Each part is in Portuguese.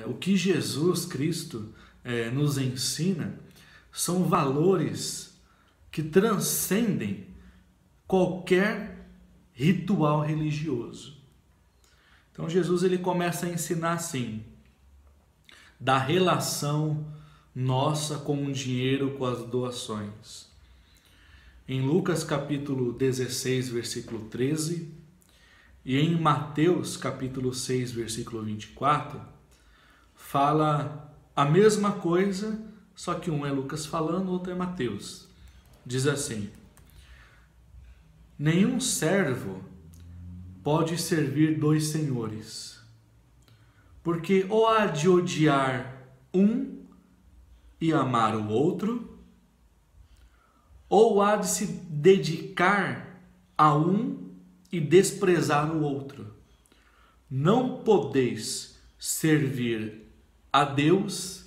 O que Jesus Cristo nos ensina são valores que transcendem qualquer ritual religioso. Então Jesus ele começa a ensinar assim, da relação nossa com o dinheiro, com as doações. Em Lucas capítulo 16, versículo 13, e em Mateus capítulo 6, versículo 24, fala a mesma coisa, só que um é Lucas falando, outro é Mateus. Diz assim: nenhum servo pode servir dois senhores, porque ou há de odiar um e amar o outro, ou há de se dedicar a um e desprezar o outro. Não podeis servir a Deus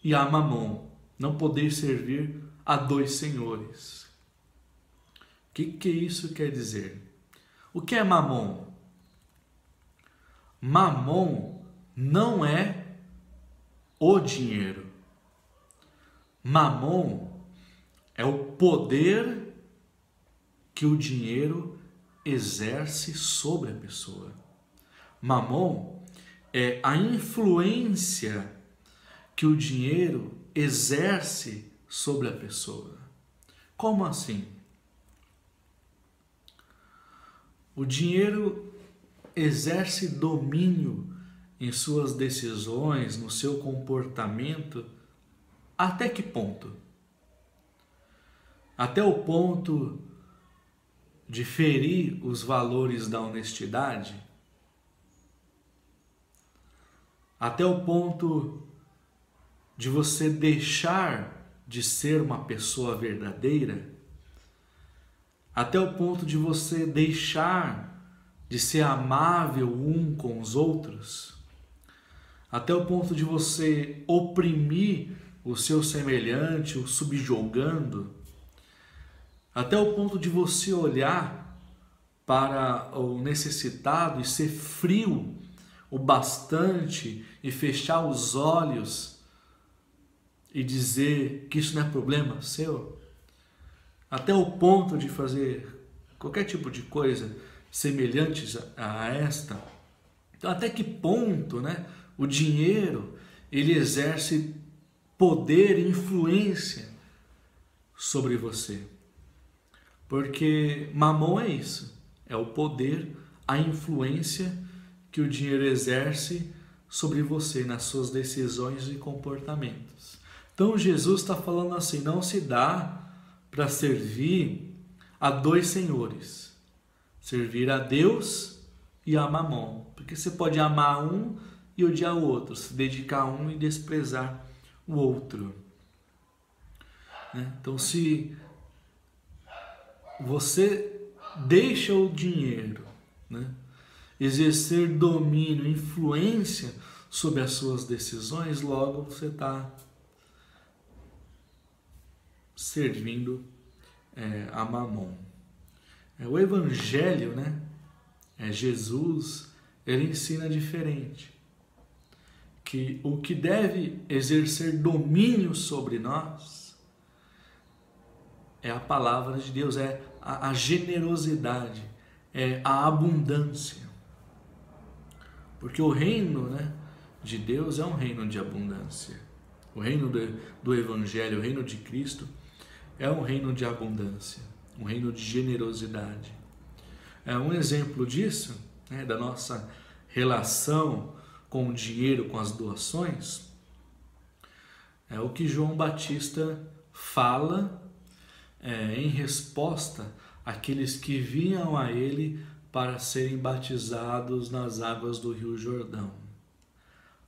e a Mamon. Não podeis servir a dois senhores. O que isso quer dizer? O que é Mamon? Mamon não é o dinheiro. Mamon é o poder que o dinheiro exerce sobre a pessoa. Mamon é a influência que o dinheiro exerce sobre a pessoa. Como assim? O dinheiro exerce domínio em suas decisões, no seu comportamento, até que ponto? Até o ponto de ferir os valores da honestidade? Até o ponto de você deixar de ser uma pessoa verdadeira? Até o ponto de você deixar de ser amável um com os outros? Até o ponto de você oprimir o seu semelhante, o subjugando? Até o ponto de você olhar para o necessitado e ser frio o bastante e fechar os olhos e dizer que isso não é problema seu? Até o ponto de fazer qualquer tipo de coisa semelhantes a esta? Então, até que ponto, o dinheiro ele exerce poder e influência sobre você? Porque Mamon é isso, é o poder, a influência que o dinheiro exerce sobre você, nas suas decisões e comportamentos. Então Jesus está falando assim, não se dá para servir a dois senhores, servir a Deus e a Mamon, porque você pode amar um e odiar o outro, se dedicar a um e desprezar o outro. Então, se você deixa o dinheiro exercer domínio, influência sobre as suas decisões, logo você está servindo a Mamon. O Evangelho, Jesus, ele ensina diferente. Que o que deve exercer domínio sobre nós é a palavra de Deus, é a generosidade, é a abundância. Porque o reino de Deus é um reino de abundância. O reino do Evangelho, o reino de Cristo, é um reino de abundância, um reino de generosidade. Um exemplo disso, da nossa relação com o dinheiro, com as doações, é o que João Batista fala em resposta àqueles que vinham a ele para serem batizados nas águas do Rio Jordão.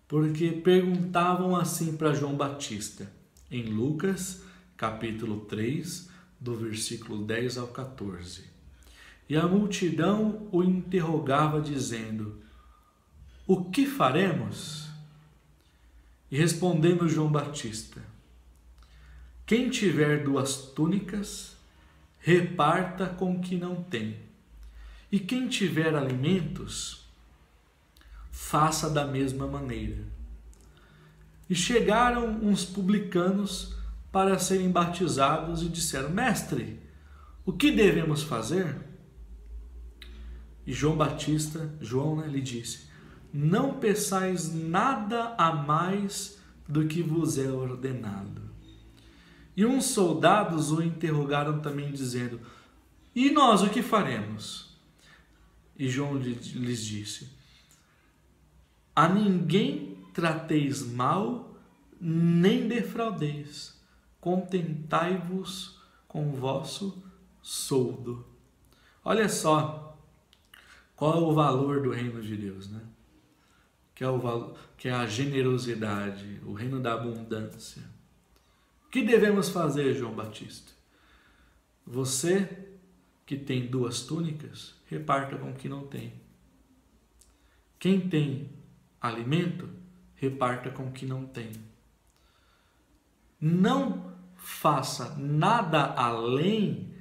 Porque perguntavam assim para João Batista, em Lucas capítulo 3, do versículo 10 ao 14. E a multidão o interrogava dizendo: o que faremos? E respondendo João Batista: quem tiver 2 túnicas, reparta com o que não tem. E quem tiver alimentos, faça da mesma maneira. E chegaram uns publicanos para serem batizados e disseram: Mestre, o que devemos fazer? E João Batista, lhe disse: Não peçais nada a mais do que vos é ordenado. E uns soldados o interrogaram também, dizendo: E nós o que faremos? E João lhes disse: A ninguém trateis mal, nem defraudeis. Contentai-vos com o vosso soldo. Olha só qual é o valor do reino de Deus, né? Que é a generosidade, o reino da abundância. O que devemos fazer, João Batista? Você que tem 2 túnicas, reparta com quem não tem. Quem tem alimento, reparta com quem não tem. Não faça nada além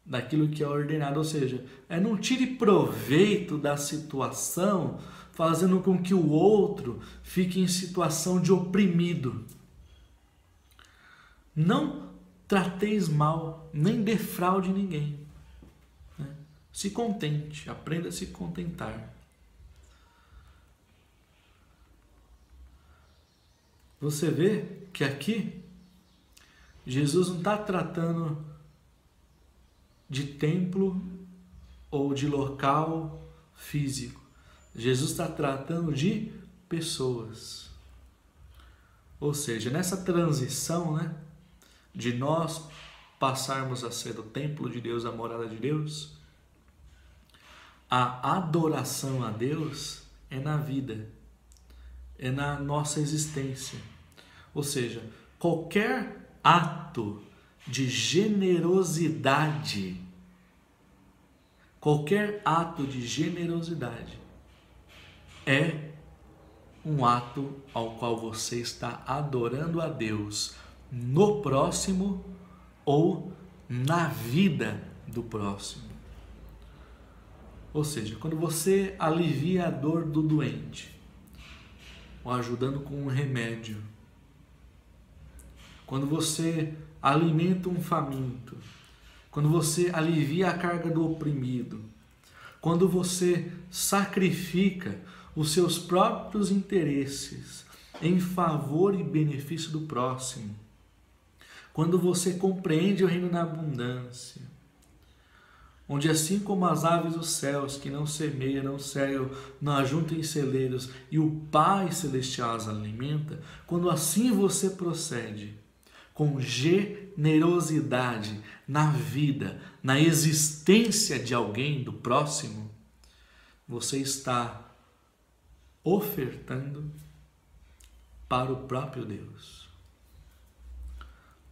daquilo que é ordenado, ou seja, não tire proveito da situação, fazendo com que o outro fique em situação de oprimido. Não trateis mal, nem defraude ninguém. Se contente, aprenda a se contentar. Você vê que aqui Jesus não está tratando de templo ou de local físico. Jesus está tratando de pessoas. Ou seja, nessa transição, de nós passarmos a ser o templo de Deus, a morada de Deus, a adoração a Deus é na vida, é na nossa existência. Ou seja, qualquer ato de generosidade, é um ato ao qual você está adorando a Deus no próximo ou na vida do próximo. Ou seja, quando você alivia a dor do doente, ou ajudando com um remédio, quando você alimenta um faminto, quando você alivia a carga do oprimido, quando você sacrifica os seus próprios interesses em favor e benefício do próximo, quando você compreende o reino da abundância, onde assim como as aves dos céus, que não semeiam, não cegam, não ajuntam em celeiros, e o Pai Celestial as alimenta, quando assim você procede com generosidade na vida, na existência de alguém, do próximo, você está ofertando para o próprio Deus.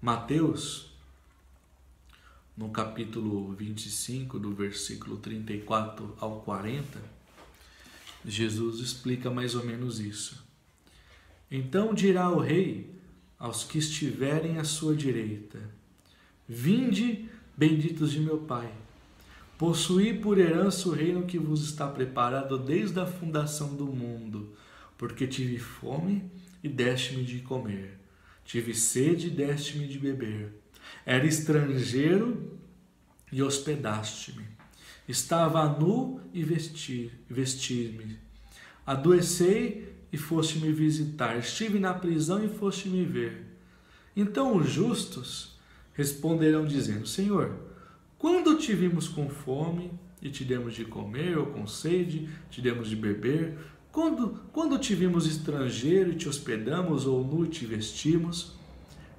Mateus, no capítulo 25, do versículo 34 ao 40, Jesus explica mais ou menos isso. Então dirá o rei aos que estiverem à sua direita: Vinde, benditos de meu Pai, possuí por herança o reino que vos está preparado desde a fundação do mundo, porque tive fome e deste-me de comer, tive sede e deste-me de beber, era estrangeiro e hospedaste-me, estava nu e vesti-me, adoecei e foste me visitar, estive na prisão e foste me ver. Então os justos responderão dizendo: Senhor, quando te vimos com fome e te demos de comer, ou com sede, te demos de beber? Quando te vimos estrangeiro e te hospedamos, ou nu e te vestimos?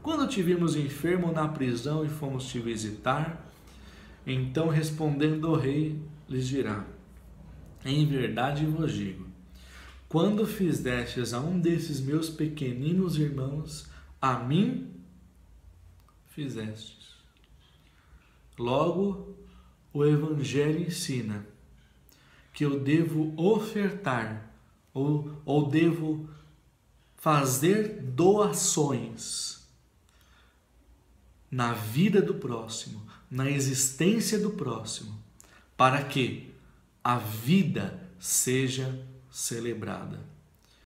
Quando te vimos enfermo ou na prisão e fomos te visitar? Então respondendo o rei, lhes dirá: Em verdade vos digo, quando fizestes a um desses meus pequeninos irmãos, a mim fizestes. Logo, o Evangelho ensina que eu devo ofertar ou devo fazer doações na vida do próximo, na existência do próximo, para que a vida seja celebrada.